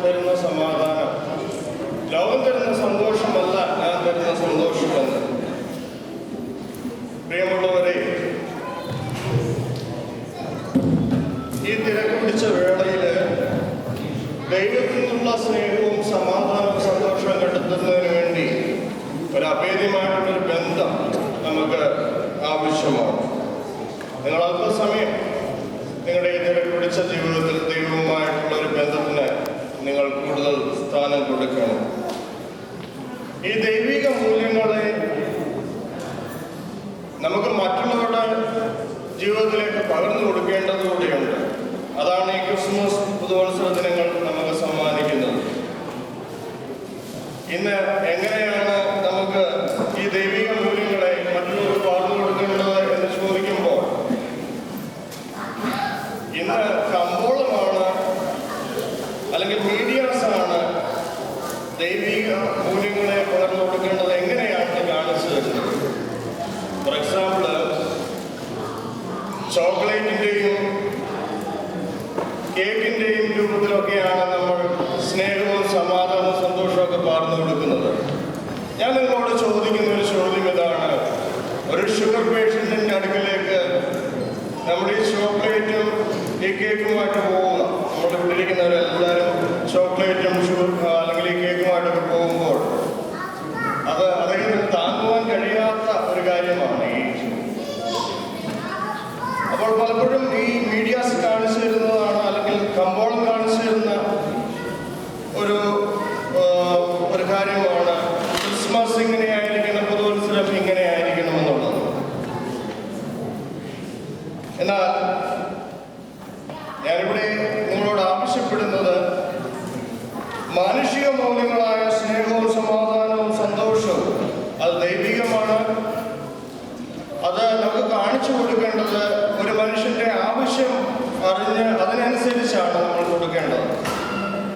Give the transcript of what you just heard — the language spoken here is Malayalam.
തരുന്ന സമാധാനം, ലോകം തരുന്ന സന്തോഷമല്ല ഞാൻ തരുന്ന സന്തോഷമെന്ന്. പ്രിയമുള്ളവരെ, ഈ തിരക്ക് പിടിച്ച വേളയിൽ ദൈവത്തിൽ നിന്നുള്ള സ്നേഹവും സമാധാനവും സന്തോഷവും കണ്ടെത്തുന്നതിന് വേണ്ടി ഒരു അഭേദ്യമായിട്ടുള്ളൊരു ബന്ധം നമുക്ക് ആവശ്യമാണ്. നിങ്ങൾ അല്പസമയം നിങ്ങളുടെ ഈ തിരക്ക് പിടിച്ച ജീവിതത്തിൽ ദൈവവുമായിട്ടുള്ള ഒരു ബന്ധത്തിന് നിങ്ങൾ കൂടുതൽ സ്ഥാനം കൊടുക്കണം. ഈ ദൈവിക മൂല്യങ്ങളെ നമുക്ക് മറ്റുള്ളവരുടെ ജീവിതത്തിലേക്ക് പകർന്നു കൊടുക്കേണ്ടതുകൂടിയുണ്ട്. അതാണ് ഈ ക്രിസ്മസ് പുതുവത്സര ദിനങ്ങൾ നമുക്ക് സമ്മാനിക്കുന്നത്. ഇന്ന് എങ്ങനെയാണ് നമുക്ക് ഈ ദൈവിക മൂല്യങ്ങളെ മറ്റുള്ളവർ പകർന്നു കൊടുക്കേണ്ടത് എന്ന് ചോദിക്കുമ്പോൾ, ഇന്ന് കമ്പോളമാണ് അല്ലെങ്കിൽ മീഡിയാസാണ് ദൈവിക മൂല്യങ്ങളെ പകർന്നു കൊടുക്കേണ്ടത് എങ്ങനെയാണ് കാണിച്ചു തരുന്നത്. ഫോർ എക്സാമ്പിൾ, ചോക്ലേറ്റിൻ്റെയും കേക്കിൻ്റെയും രൂപത്തിലൊക്കെയാണ് നമ്മൾ സ്നേഹവും സമാധാനവും സന്തോഷമൊക്കെ പകർന്നു കൊടുക്കുന്നത്. ഞാൻ നിങ്ങളോട് ചോദിക്കുന്ന ഒരു ചോദ്യം ഇതാണ്: ഒരു ഷുഗർ പേഷ്യൻറ്റിൻ്റെ അടുക്കിലേക്ക് നമ്മുടെ ഈ ചോക്ലേറ്റും ഈ കേക്കുമായിട്ട് പോവുക. നമ്മുടെ ഇവിടെ ഇരിക്കുന്നവരെല്ലാവരും ചോക്ലേറ്റും അല്ലെങ്കിൽ ഈ കേക്കുമായിട്ടൊക്കെ പോകുമ്പോൾ അത് അദ്ദേഹത്തിന് താങ്ങുവാൻ കഴിയാത്ത ഒരു കാര്യമാണ്. അപ്പോൾ പലപ്പോഴും ഈ മീഡിയാസ് കാണിച്ചു തരുന്നതാണ്, അല്ലെങ്കിൽ കമ്പോളം കാണിച്ചു തരുന്ന ഒരു കാര്യമാണ് ക്രിസ്മസ് ഇങ്ങനെയായിരിക്കണം, പുതുവത്സരം ഇങ്ങനെയായിരിക്കണം എന്നുള്ളത്. എന്നാൽ ഞാനിവിടെ നിങ്ങളോട് ആവശ്യപ്പെടുന്നത് മാനുഷിക മൂല്യങ്ങളായ സ്നേഹവും സമാധാനവും സന്തോഷവും അത് ദൈവികമാണ്.